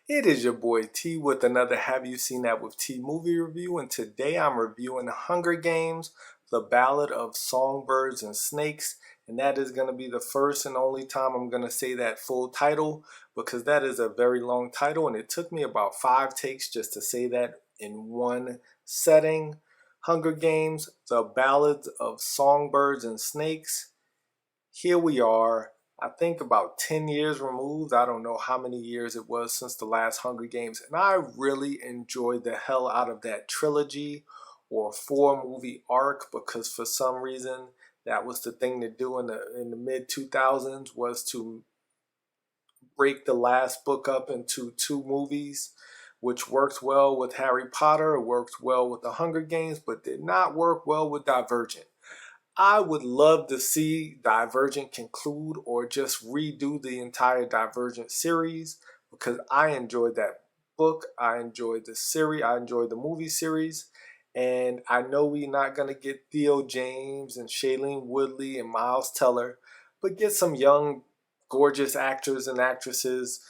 It is your boy T with another Have You Seen That with T movie review, and today I'm reviewing Hunger Games, The Ballad of Songbirds and Snakes, and that is going to be the first and only time I'm going to say that full title because that is a very long title and it took me about 5 takes just to say that in one setting. Hunger Games, The Ballad of Songbirds and Snakes. Here we are, I think about 10 years removed. I don't know how many years it was since the last Hunger Games. And I really enjoyed the hell out of that trilogy or 4 movie arc because for some reason that was the thing to do in the mid 2000s was to break the last book up into 2 movies, which worked well with Harry Potter, worked well with the Hunger Games, but did not work well with Divergent. I would love to see Divergent conclude or just redo the entire Divergent series because I enjoyed that book. I enjoyed the series. I enjoyed the movie series. And I know we're not going to get Theo James and Shailene Woodley and Miles Teller, but get some young, gorgeous actors and actresses.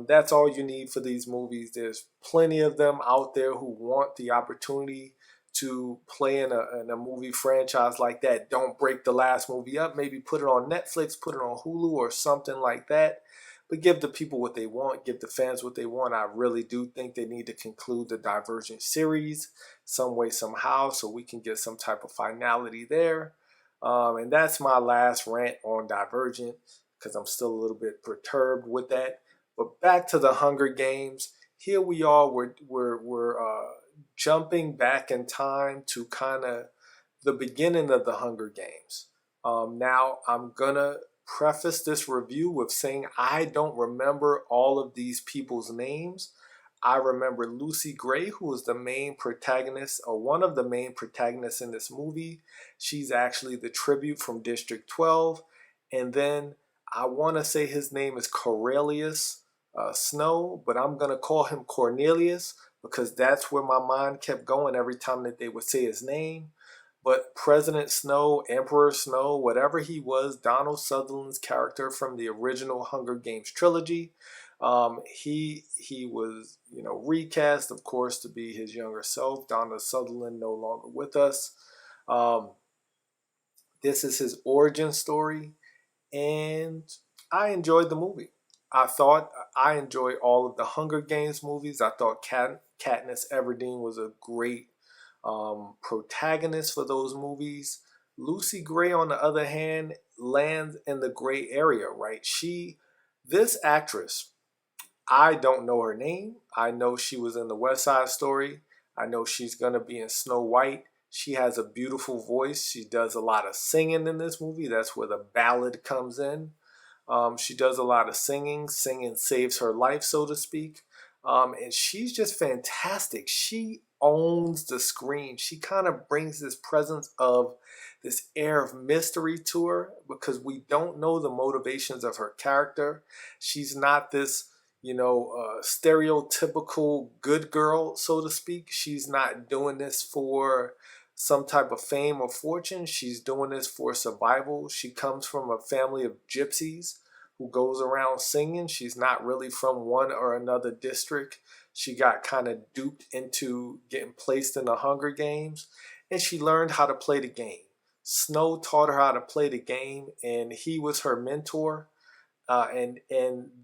That's all you need for these movies. There's plenty of them out there who want the opportunity to play in a movie franchise like that. Don't break the last movie up. Maybe put it on Netflix, put it on Hulu or something like that. But give the people what they want, give the fans what they want. I really do think they need to conclude the Divergent series some way, somehow, so we can get some type of finality there. And that's my last rant on Divergent because I'm still a little bit perturbed with that. But back to the Hunger Games. Here we are. We're jumping back in time to kind of the beginning of the Hunger Games. Now, I'm going to preface this review with saying I don't remember all of these people's names. I remember Lucy Gray, who is the main protagonist, or one of the main protagonists in this movie. She's actually the tribute from District 12. And then I want to say his name is Cornelius Snow, but I'm going to call him Cornelius because that's where my mind kept going every time that they would say his name. But President Snow, Emperor Snow, whatever he was, Donald Sutherland's character from the original Hunger Games trilogy, he was recast, of course, to be his younger self. Donald Sutherland no longer with us. Um, this is his origin story, and I enjoyed the movie. I enjoyed all of the Hunger Games movies. I thought Katniss Everdeen was a great protagonist for those movies. Lucy Gray, on the other hand, lands in the gray area, right? This actress, I don't know her name. I know she was in the West Side Story. I know she's going to be in Snow White. She has a beautiful voice. She does a lot of singing in this movie. That's where the ballad comes in. She does a lot of singing. Singing saves her life, so to speak. And she's just fantastic. She owns the screen. She kind of brings this presence of this air of mystery to her because we don't know the motivations of her character. She's not this, stereotypical good girl, so to speak. She's not doing this for some type of fame or fortune. She's doing this for survival. She comes from a family of gypsies who goes around singing. She's not really from one or another district. She got kind of duped into getting placed in the Hunger Games, and she learned how to play the game. Snow taught her how to play the game, and he was her mentor. And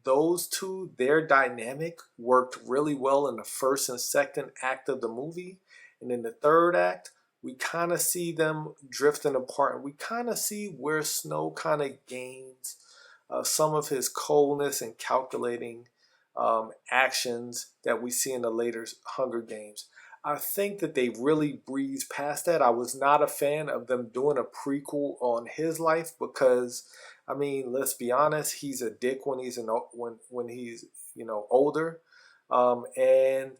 those two, their dynamic worked really well in the first and second act of the movie. And in the third act, we kind of see them drifting apart. And we kind of see where Snow kind of gains some of his coldness and calculating actions that we see in the later Hunger Games. I think that they really breezed past that. I was not a fan of them doing a prequel on his life because, I mean, let's be honest, he's a dick when he's when he's older, and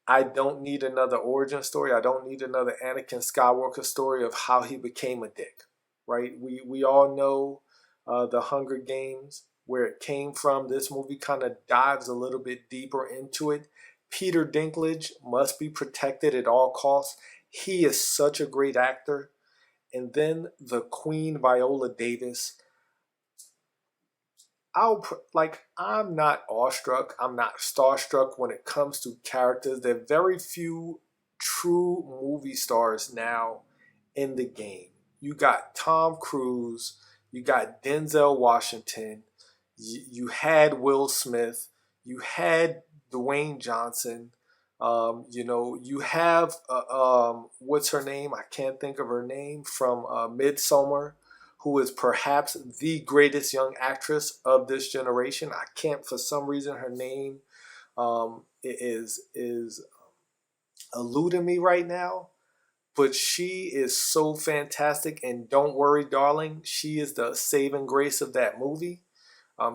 I don't need another origin story. I don't need another Anakin Skywalker story of how he became a dick. Right? We all know the Hunger Games, where it came from. This movie kind of dives a little bit deeper into it. Peter Dinklage must be protected at all costs. He is such a great actor. And then the Queen Viola Davis. I'm not awestruck. I'm not starstruck when it comes to characters. There are very few true movie stars now in the game. You got Tom Cruise, you got Denzel Washington, you had Will Smith, you had Dwayne Johnson. You have what's her name? I can't think of her name from Midsommar, who is perhaps the greatest young actress of this generation. I can't, for some reason, her name is eluding me right now. But she is so fantastic, and don't worry, darling, she is the saving grace of that movie.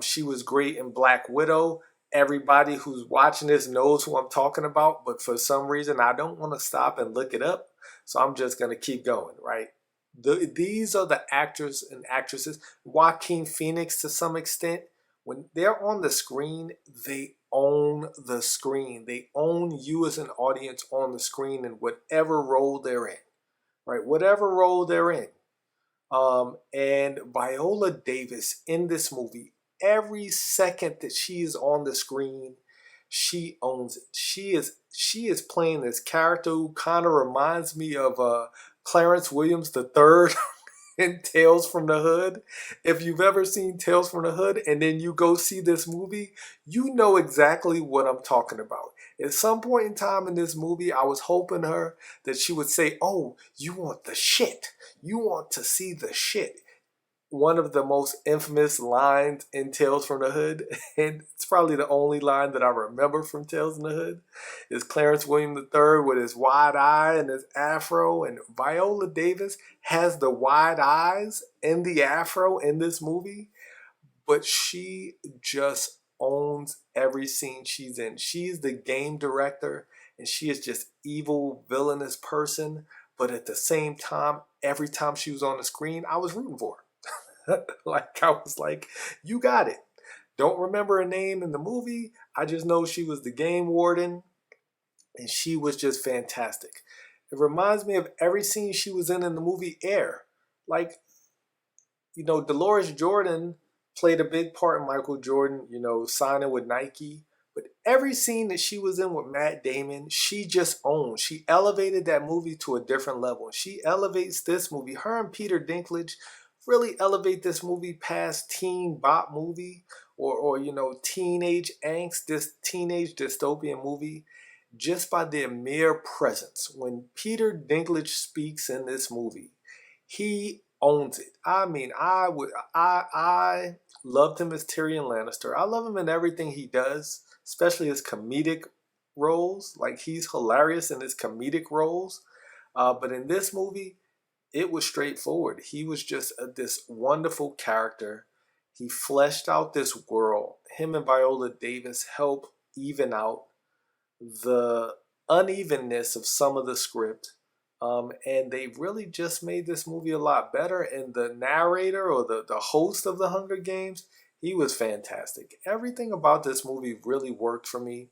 She was great in Black Widow. Everybody who's watching this knows who I'm talking about, but for some reason, I don't want to stop and look it up. So I'm just going to keep going, right? These are the actors and actresses. Joaquin Phoenix, to some extent, when they're on the screen, they own the screen. They own you as an audience on the screen in whatever role they're in, right? Whatever role they're in. And Viola Davis in this movie, every second that she is on the screen, she owns it. She is playing this character who kind of reminds me of Clarence Williams III in Tales from the Hood. If you've ever seen Tales from the Hood and then you go see this movie, you know exactly what I'm talking about. At some point in time in this movie, I was hoping that she would say, "Oh, you want the shit. You want to see the shit." One of the most infamous lines in Tales from the Hood, and it's probably the only line that I remember from Tales from the Hood, is Clarence William III with his wide eye and his afro, and Viola Davis has the wide eyes and the afro in this movie, but she just owns every scene she's in. She's the game director, and she is just evil, villainous person, but at the same time, every time she was on the screen, I was rooting for her. Like I was like, you got it. Don't remember her name in the movie. I just know she was the game warden, and she was just fantastic. It reminds me of every scene she was in the movie Air. Like, Dolores Jordan played a big part in Michael Jordan, signing with Nike. But every scene that she was in with Matt Damon, she just owned. She elevated that movie to a different level. She elevates this movie. Her and Peter Dinklage really elevate this movie past teen bop movie or teenage angst, this teenage dystopian movie, just by their mere presence. When Peter Dinklage speaks in this movie, he owns it. I mean, I loved him as Tyrion Lannister. I love him in everything he does, especially his comedic roles. Like, he's hilarious in his comedic roles. But in this movie, it was straightforward. He was just this wonderful character. He fleshed out this world. Him and Viola Davis help even out the unevenness of some of the script. And they really just made this movie a lot better. And the narrator or the host of the Hunger Games, he was fantastic. Everything about this movie really worked for me.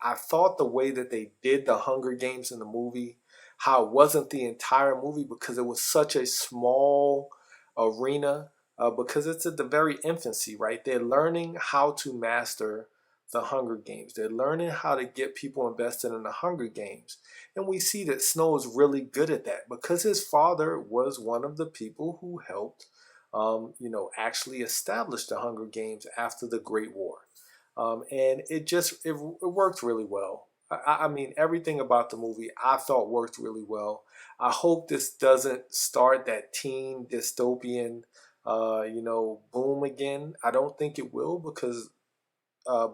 I thought the way that they did the Hunger Games in the movie, how it wasn't the entire movie because it was such a small arena, because it's at the very infancy, right? They're learning how to master the Hunger Games. They're learning how to get people invested in the Hunger Games. And we see that Snow is really good at that because his father was one of the people who helped, actually establish the Hunger Games after the Great War. And it worked really well. I mean, everything about the movie I thought worked really well. I hope this doesn't start that teen dystopian, boom again. I don't think it will because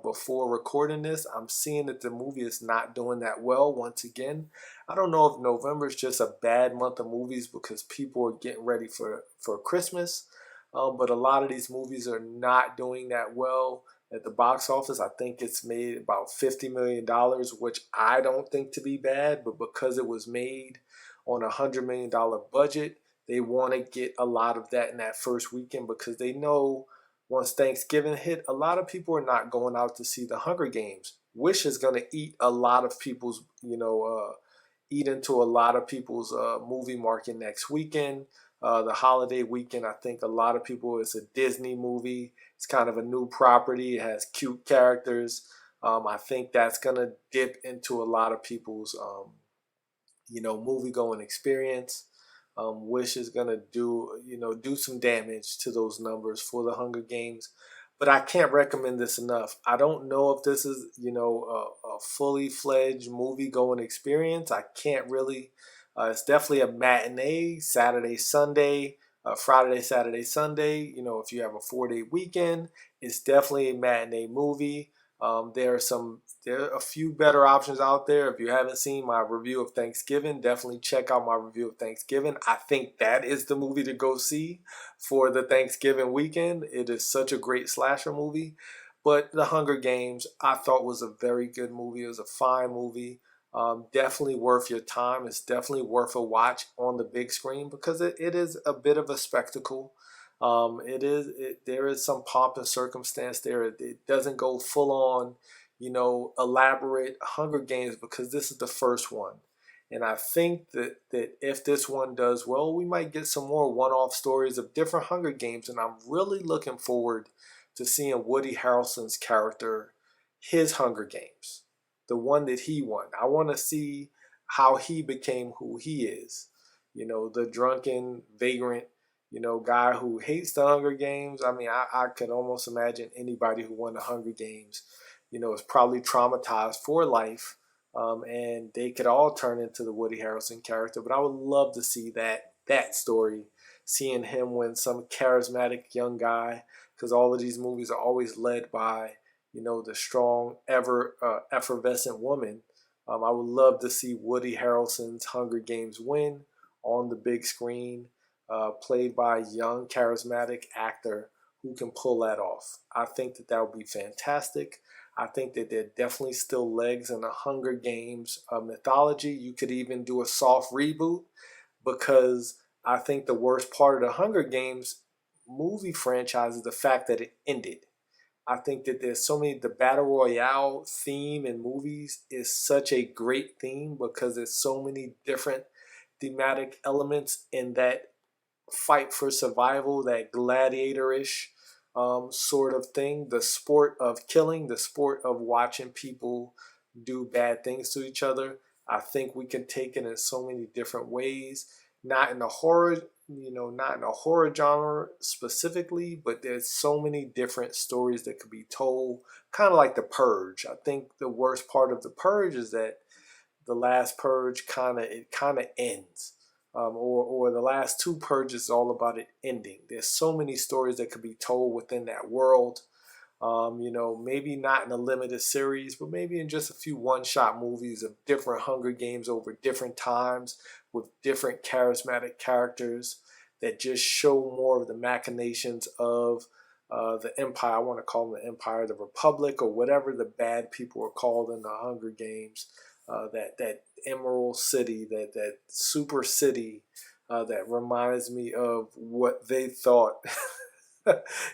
before recording this, I'm seeing that the movie is not doing that well once again. I don't know if November is just a bad month of movies because people are getting ready for Christmas. But a lot of these movies are not doing that well at the box office. I think it's made about $50 million, which I don't think to be bad, but because it was made on a $100 million budget, they want to get a lot of that in that first weekend because they know once Thanksgiving hit, a lot of people are not going out to see the Hunger Games. Wish is going to eat a lot of people's, eat into a lot of people's movie market next weekend. the holiday weekend. I think a lot of people, it's a Disney movie. It's kind of a new property. It has cute characters. I think that's going to dip into a lot of people's movie going experience. Wish is gonna do some damage to those numbers for the Hunger Games, but I can't recommend this enough. I don't know if this is a fully fledged movie going experience. I can't really. It's definitely a matinee, Saturday, Sunday, Friday, Saturday, Sunday. If you have a 4-day weekend, it's definitely a matinee movie. There are a few better options out there. If you haven't seen my review of Thanksgiving, definitely check out my review of Thanksgiving. I think that is the movie to go see for the Thanksgiving weekend. It is such a great slasher movie. But The Hunger Games, I thought was a very good movie. It was a fine movie. Definitely worth your time. It's definitely worth a watch on the big screen because it is a bit of a spectacle. There is some pomp and circumstance there. It doesn't go full on, elaborate Hunger Games because this is the first one. And I think that if this one does well, we might get some more one-off stories of different Hunger Games. And I'm really looking forward to seeing Woody Harrelson's character, his Hunger Games, the one that he won. I want to see how he became who he is. The drunken, vagrant, guy who hates the Hunger Games. I mean, I could almost imagine anybody who won the Hunger Games, is probably traumatized for life. And they could all turn into the Woody Harrelson character. But I would love to see that story, seeing him win some charismatic young guy, because all of these movies are always led by, the strong, effervescent woman. I would love to see Woody Harrelson's Hunger Games win on the big screen, played by a young, charismatic actor who can pull that off. I think that would be fantastic. I think that there are definitely still legs in the Hunger Games mythology. You could even do a soft reboot because I think the worst part of the Hunger Games movie franchise is the fact that it ended. I think that the Battle Royale theme in movies is such a great theme because there's so many different thematic elements in that fight for survival, that gladiator-ish sort of thing, the sport of killing, the sport of watching people do bad things to each other. I think we can take it in so many different ways, not in a horror genre specifically, but there's so many different stories that could be told, kind of like The Purge. I think the worst part of The Purge is that the last purge kind of ends, or the last two purges is all about it ending. There's so many stories that could be told within that world. Maybe not in a limited series, but maybe in just a few one-shot movies of different Hunger Games over different times with different charismatic characters that just show more of the machinations of the Empire. I want to call them the Empire, the Republic, or whatever the bad people are called in the Hunger Games. That Emerald City, that super city that reminds me of what they thought.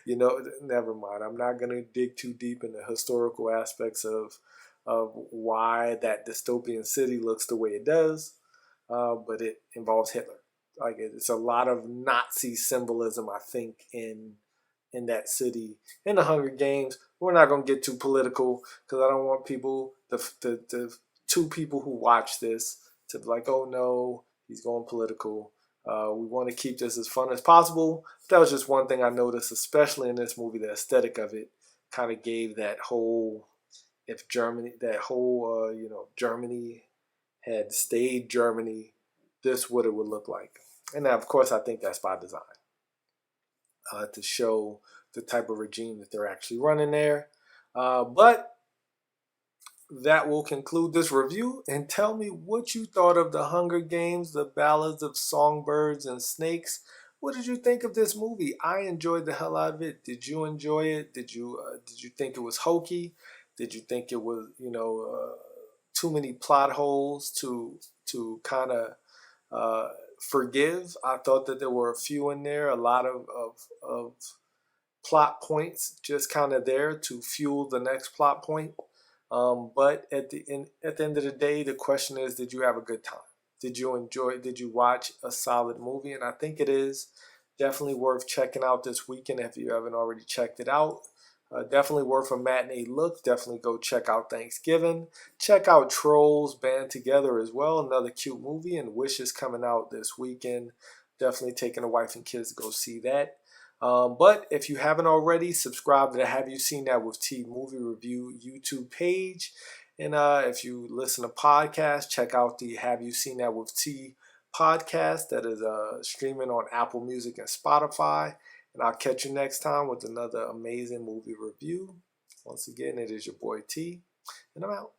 Never mind. I'm not going to dig too deep into historical aspects of why that dystopian city looks the way it does, but it involves Hitler. Like it's a lot of Nazi symbolism, I think, in that city. In the Hunger Games, we're not going to get too political because I don't want people, the two people who watch this, to be like, oh no, he's going political. We want to keep this as fun as possible. That was just one thing I noticed, especially in this movie. The aesthetic of it kind of gave that whole, if Germany, Germany had stayed Germany, this what it would look like. And now, of course, I think that's by design, to show the type of regime that they're actually running there. But that will conclude this review, and tell me what you thought of The Hunger Games, The Ballads of Songbirds and Snakes. What did you think of this movie? I enjoyed the hell out of it. Did you enjoy it? Did you think it was hokey? Did you think it was too many plot holes to kind of forgive? I thought that there were a few in there, a lot of plot points just kind of there to fuel the next plot point. But at the end of the day, the question is, did you have a good time? Did you watch a solid movie? And I think it is definitely worth checking out this weekend if you haven't already checked it out. Definitely worth a matinee look. Definitely go check out Thanksgiving. Check out Trolls Band Together as well. Another cute movie. And Wish is coming out this weekend. Definitely taking the wife and kids to go see that. But if you haven't already, subscribe to the Have You Seen That with T movie review YouTube page. And if you listen to podcasts, check out the Have You Seen That with T podcast that is streaming on Apple Music and Spotify. And I'll catch you next time with another amazing movie review. Once again, it is your boy T, and I'm out.